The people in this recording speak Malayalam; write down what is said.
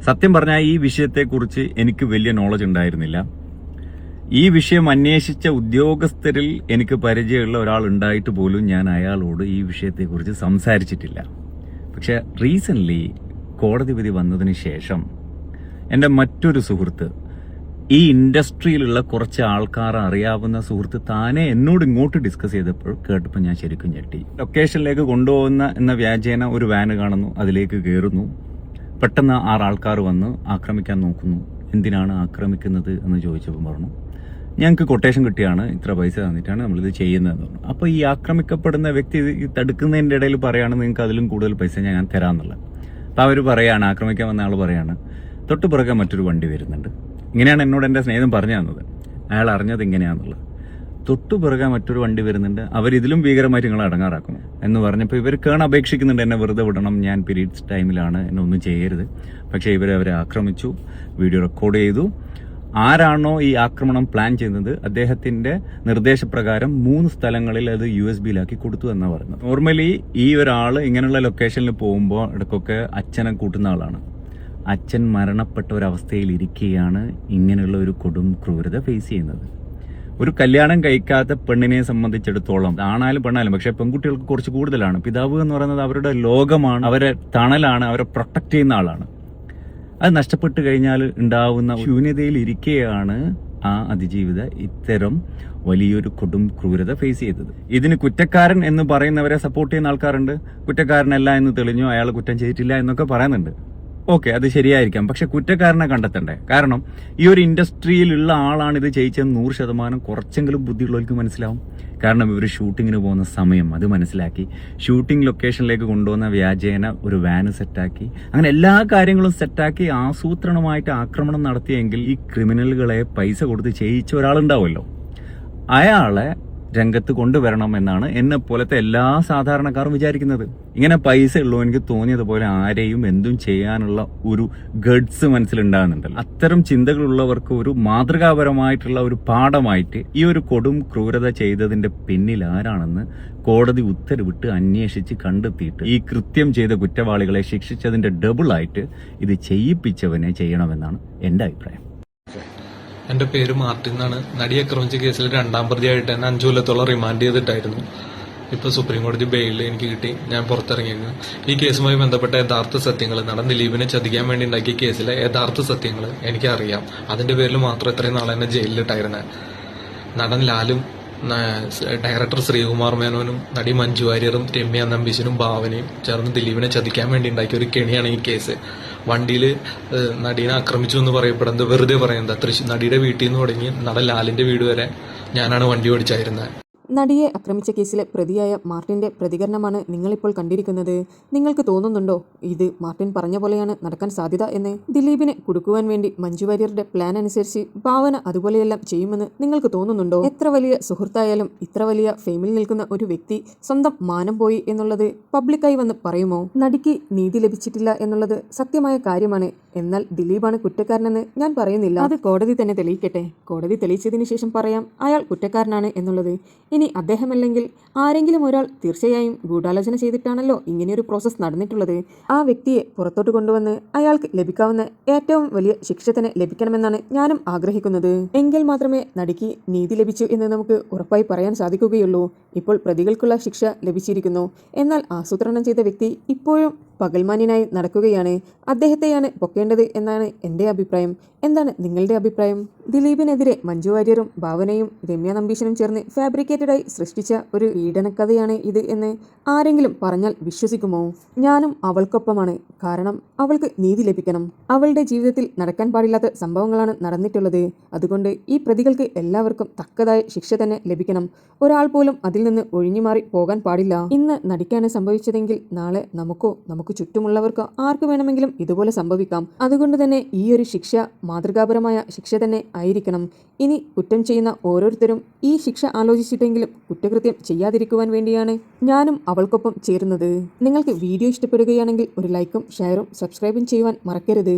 സത്യം പറഞ്ഞാൽ ഈ വിഷയത്തെക്കുറിച്ച് എനിക്ക് വലിയ നോളജ് ഉണ്ടായിരുന്നില്ല. ഈ വിഷയം അന്വേഷിച്ച ഉദ്യോഗസ്ഥരിൽ എനിക്ക് പരിചയമുള്ള ഒരാൾ ഉണ്ടായിട്ട് പോലും ഞാൻ അയാളോട് ഈ വിഷയത്തെക്കുറിച്ച് സംസാരിച്ചിട്ടില്ല. പക്ഷെ റീസെൻ്റ്ലി കോടതി വിധി വന്നതിന് ശേഷം എൻ്റെ മറ്റൊരു സുഹൃത്ത്, ഈ ഇൻഡസ്ട്രിയിലുള്ള കുറച്ച് ആൾക്കാർ അറിയാവുന്ന സുഹൃത്ത് താനെ എന്നോട് ഇങ്ങോട്ട് ഡിസ്കസ് ചെയ്തപ്പോൾ കേട്ടപ്പോൾ ഞാൻ ശരിക്കും ഞെട്ടി. ലൊക്കേഷനിലേക്ക് കൊണ്ടുപോകുന്ന എന്ന വ്യാജേന ഒരു വാന് കാണുന്നു, അതിലേക്ക് കയറുന്നു. പെട്ടെന്ന് 6 ആൾക്കാർ വന്ന് ആക്രമിക്കാൻ നോക്കുന്നു. എന്തിനാണ് ആക്രമിക്കുന്നത് എന്ന് ചോദിച്ചപ്പോൾ പറഞ്ഞു, ഞങ്ങൾക്ക് കൊട്ടേഷൻ കിട്ടിയാണ്, ഇത്ര പൈസ തന്നിട്ടാണ് നമ്മളിത് ചെയ്യുന്നതെന്ന് പറഞ്ഞു. അപ്പോൾ ഈ ആക്രമിക്കപ്പെടുന്ന വ്യക്തി തടുക്കുന്നതിൻ്റെ ഇടയിൽ പറയാണ്, നിങ്ങൾക്ക് അതിലും കൂടുതൽ പൈസ ഞാൻ തരാമെന്നുള്ളത്. അപ്പോൾ അവർ പറയാണ്, ആക്രമിക്കാൻ വന്ന ആൾ പറയാണ്, തൊട്ട് പുറകെ മറ്റൊരു വണ്ടി വരുന്നുണ്ട്. ഇങ്ങനെയാണ് എന്നോട് എൻ്റെ സ്നേഹിതൻ പറഞ്ഞു തന്നത്. അയാൾ അറിഞ്ഞത് ഇങ്ങനെയാണെന്നുള്ളത്. തൊട്ടു പുറകെ മറ്റൊരു വണ്ടി വരുന്നുണ്ട്, അവരിതിലും ഭീകരമായിട്ട് നിങ്ങളെ അടങ്ങാറാക്കും എന്ന് പറഞ്ഞപ്പോൾ ഇവർ അപേക്ഷിക്കുന്നുണ്ട്, എന്നെ വെറുതെ വിടണം, ഞാൻ പീരീഡ്സ് ടൈമിലാണ്, എന്നെ ഒന്നും ചെയ്യരുത്. പക്ഷേ അവരെ ആക്രമിച്ചു, വീഡിയോ റെക്കോർഡ് ചെയ്തു. ആരാണോ ഈ ആക്രമണം പ്ലാൻ ചെയ്യുന്നത് അദ്ദേഹത്തിന്റെ നിർദ്ദേശപ്രകാരം 3 സ്ഥലങ്ങളിൽ അത് USB-യിലാക്കി കൊടുത്തു എന്നാണ് പറയുന്നത്. നോർമലി ഈ ഒരാൾ ഇങ്ങനെയുള്ള ലൊക്കേഷനിൽ പോകുമ്പോൾ ഇടയ്ക്കൊക്കെ അച്ഛനെ കൂട്ടുന്ന ആളാണ്. അച്ഛൻ മരണപ്പെട്ട ഒരവസ്ഥയിൽ ഇരിക്കുകയാണ് ഇങ്ങനെയുള്ള ഒരു കൊടും ക്രൂരത ഫേസ് ചെയ്യുന്നത്. ഒരു കല്യാണം കഴിക്കാത്ത പെണ്ണിനെ സംബന്ധിച്ചിടത്തോളം, ആണായാലും പെണ്ണായാലും, പക്ഷെ പെൺകുട്ടികൾക്ക് കുറച്ച് കൂടുതലാണ്. പിതാവ് എന്ന് പറയുന്നത് അവരുടെ ലോകമാണ്, അവരെ തണലാണ്, അവരെ പ്രൊട്ടക്ട് ചെയ്യുന്ന ആളാണ്. അത് നഷ്ടപ്പെട്ട് കഴിഞ്ഞാൽ ഉണ്ടാവുന്ന ശൂന്യതയിൽ ഇരിക്കുകയാണ് ആ അതിജീവിത ഇത്തരം വലിയൊരു കൊടും ക്രൂരത ഫേസ് ചെയ്തത്. ഇതിന് കുറ്റക്കാരൻ എന്ന് പറയുന്നവരെ സപ്പോർട്ട് ചെയ്യുന്ന ആൾക്കാരുണ്ട്. കുറ്റക്കാരനല്ല എന്ന് തെളിഞ്ഞു, അയാൾ കുറ്റം ചെയ്തിട്ടില്ല എന്നൊക്കെ പറയുന്നുണ്ട്. ഓക്കെ, അത് ശരിയായിരിക്കാം. പക്ഷെ കുറ്റക്കാരനെ കണ്ടെത്തണ്ടേ? കാരണം ഈ ഒരു ഇൻഡസ്ട്രിയിലുള്ള ആളാണ് ഇത് ചെയ്യിച്ചത് 100% കുറച്ചെങ്കിലും ബുദ്ധിയുള്ളവർക്ക് മനസ്സിലാവും. കാരണം ഇവർ ഷൂട്ടിങ്ങിന് പോകുന്ന സമയം അത് മനസ്സിലാക്കി, ഷൂട്ടിംഗ് ലൊക്കേഷനിലേക്ക് കൊണ്ടുവന്ന വ്യാജേന ഒരു വാന് സെറ്റാക്കി, അങ്ങനെ എല്ലാ കാര്യങ്ങളും സെറ്റാക്കി ആസൂത്രണമായിട്ട് ആക്രമണം നടത്തിയെങ്കിൽ ഈ ക്രിമിനലുകളെ പൈസ കൊടുത്ത് ചെയ്യിച്ച ഒരാളുണ്ടാവുമല്ലോ, അയാളെ രംഗത്ത് കൊണ്ടുവരണം എന്നാണ് എന്നെ പോലത്തെ എല്ലാ സാധാരണക്കാരും വിചാരിക്കുന്നത്. ഇങ്ങനെ പൈസ ഉള്ളൂ എനിക്ക് തോന്നിയതുപോലെ ആരെയും എന്തും ചെയ്യാനുള്ള ഒരു ഗഡ്സ് മനസ്സിലുണ്ടാകുന്നുണ്ടല്ലോ. അത്തരം ചിന്തകളുള്ളവർക്ക് ഒരു മാതൃകാപരമായിട്ടുള്ള ഒരു പാഠമായിട്ട് ഈ ഒരു കൊടും ക്രൂരത ചെയ്തതിന്റെ പിന്നിൽ ആരാണെന്ന് കോടതി ഉത്തരവിട്ട് അന്വേഷിച്ച് കണ്ടെത്തിയിട്ട് ഈ കൃത്യം ചെയ്ത കുറ്റവാളികളെ ശിക്ഷിച്ചതിന്റെ ഡബിളായിട്ട് ഇത് ചെയ്യിപ്പിച്ചവനെ ചെയ്യണമെന്നാണ് എൻ്റെ അഭിപ്രായം. എൻ്റെ പേര് മാർട്ടിൻ എന്നാണ്. നടിയെ ആക്രമിച്ച കേസിൽ 2ാം പ്രതിയായിട്ട് തന്നെ 5 കൊല്ലത്തോളം റിമാൻഡ് ചെയ്തിട്ടായിരുന്നു. ഇപ്പോൾ സുപ്രീം കോടതി ബെയിലിൽ എനിക്ക് കിട്ടി, ഞാൻ പുറത്തിറങ്ങിയിരുന്നു. ഈ കേസുമായി ബന്ധപ്പെട്ട യഥാർത്ഥ സത്യങ്ങൾ, നടൻ ദിലീപിനെ ചതിക്കാൻ വേണ്ടി ഉണ്ടാക്കിയ കേസിലെ യഥാർത്ഥ സത്യങ്ങൾ എനിക്കറിയാം. അതിന്റെ പേരിൽ മാത്രം ഇത്രയും നാളെ എന്നെ ജയിലിലിട്ടായിരുന്നത്. നടൻ ലാലും ഡയറക്ടർ ശ്രീകുമാർ മേനോനും നടി മഞ്ജു വാര്യറും രമ്യ നമ്പീശനും ഭാവനയും ചേർന്ന് ദിലീപിനെ ചതിക്കാൻ വേണ്ടി ഉണ്ടാക്കിയ ഒരു കെണിയാണ് ഈ കേസ്. വണ്ടിയിൽ നടീനെ ആക്രമിച്ചു എന്ന് പറയപ്പെടുന്നത് വെറുതെ പറയുന്നത്. നടിയുടെ വീട്ടിൽ നിന്ന് തുടങ്ങി നടൻ ലാലിന്റെ വീട് വരെ ഞാനാണ് വണ്ടി ഓടിച്ചായിരുന്നത്. നടിയെ ആക്രമിച്ച കേസിലെ പ്രതിയായ മാർട്ടിന്റെ പ്രതികരണമാണ് നിങ്ങളിപ്പോൾ കണ്ടിരിക്കുന്നത്. നിങ്ങൾക്ക് തോന്നുന്നുണ്ടോ ഇത് മാർട്ടിൻ പറഞ്ഞ പോലെയാണ് നടക്കാൻ സാധ്യത എന്ന്? ദിലീപിനെ കുടുക്കുവാൻ വേണ്ടി മഞ്ജു വാര്യരുടെ പ്ലാൻ അനുസരിച്ച് ഭാവന അതുപോലെയെല്ലാം ചെയ്യുമെന്ന് നിങ്ങൾക്ക് തോന്നുന്നുണ്ടോ? എത്ര വലിയ സുഹൃത്തായാലും ഇത്ര വലിയ ഫെയിമിൽ നിൽക്കുന്ന ഒരു വ്യക്തി സ്വന്തം മാനം പോയി എന്നുള്ളത് പബ്ലിക്കായി വന്ന് പറയുമോ? നടിക്ക് നീതി ലഭിച്ചിട്ടില്ല എന്നുള്ളത് സത്യമായ കാര്യമാണ്. എന്നാൽ ദിലീപാണ് കുറ്റക്കാരനെന്ന് ഞാൻ പറയുന്നില്ല. അത് കോടതി തന്നെ തെളിയിക്കട്ടെ. കോടതി തെളിയിച്ചതിന് ശേഷം പറയാം അയാൾ കുറ്റക്കാരനാണ് എന്നുള്ളത്. ഇനി അദ്ദേഹമല്ലെങ്കിൽ ആരെങ്കിലും ഒരാൾ തീർച്ചയായും ഗൂഢാലോചന ചെയ്തിട്ടാണല്ലോ ഇങ്ങനെയൊരു പ്രോസസ്സ് നടന്നിട്ടുള്ളത്. ആ വ്യക്തിയെ പുറത്തോട്ട് കൊണ്ടുവന്ന് അയാൾക്ക് ലഭിക്കാവുന്ന ഏറ്റവും വലിയ ശിക്ഷ തന്നെ ലഭിക്കണമെന്നാണ് ഞാനും ആഗ്രഹിക്കുന്നത്. എങ്കിൽ മാത്രമേ നടിക്ക് നീതി ലഭിച്ചു എന്ന് നമുക്ക് ഉറപ്പായി പറയാൻ സാധിക്കുകയുള്ളൂ. ഇപ്പോൾ പ്രതികൾക്കുള്ള ശിക്ഷ ലഭിച്ചിരിക്കുന്നു. എന്നാൽ ആസൂത്രണം ചെയ്ത വ്യക്തി ഇപ്പോഴും പകൽമാന്യനായി നടക്കുകയാണ്. അദ്ദേഹത്തെയാണ് പൊക്കേണ്ടത് എന്നാണ് എൻ്റെ അഭിപ്രായം. എന്താണ് നിങ്ങളുടെ അഭിപ്രായം? ദിലീപിനെതിരെ മഞ്ജു വാര്യറും ഭാവനയും രമ്യ നമ്പീശനും ചേർന്ന് ഫാബ്രിക്കേറ്റഡായി സൃഷ്ടിച്ച ഒരു പീഡനക്കഥയാണ് ഇത് എന്ന് ആരെങ്കിലും പറഞ്ഞാൽ വിശ്വസിക്കുമോ? ഞാനും അവൾക്കൊപ്പമാണ്. കാരണം അവൾക്ക് നീതി ലഭിക്കണം. അവളുടെ ജീവിതത്തിൽ നടക്കാൻ പാടില്ലാത്ത സംഭവങ്ങളാണ് നടന്നിട്ടുള്ളത്. അതുകൊണ്ട് ഈ പ്രതികൾക്ക് എല്ലാവർക്കും തക്കതായ ശിക്ഷ തന്നെ ലഭിക്കണം. ഒരാൾ പോലും അതിൽ നിന്ന് ഒഴിഞ്ഞുമാറി പോകാൻ പാടില്ല. ഇന്ന് നടിക്കാണ് സംഭവിച്ചതെങ്കിൽ നാളെ നമുക്കോ നമുക്ക് ചുറ്റുമുള്ളവർക്കോ ആർക്ക് വേണമെങ്കിലും ഇതുപോലെ സംഭവിക്കാം. അതുകൊണ്ട് തന്നെ ഈ ഒരു ശിക്ഷ മാതൃകാപരമായ ശിക്ഷ തന്നെ ആയിരിക്കണം. ഇനി കുറ്റം ചെയ്യുന്ന ഓരോരുത്തരും ഈ ശിക്ഷ ആലോചിച്ചിട്ടെങ്കിലും കുറ്റകൃത്യം ചെയ്യാതിരിക്കുവാൻ വേണ്ടിയാണ് ഞാനും അവൾക്കൊപ്പം ചേരുന്നത്. നിങ്ങൾക്ക് വീഡിയോ ഇഷ്ടപ്പെടുകയാണെങ്കിൽ ഒരു ലൈക്കും ഷെയറും സബ്സ്ക്രൈബും ചെയ്യുവാൻ മറക്കരുത്.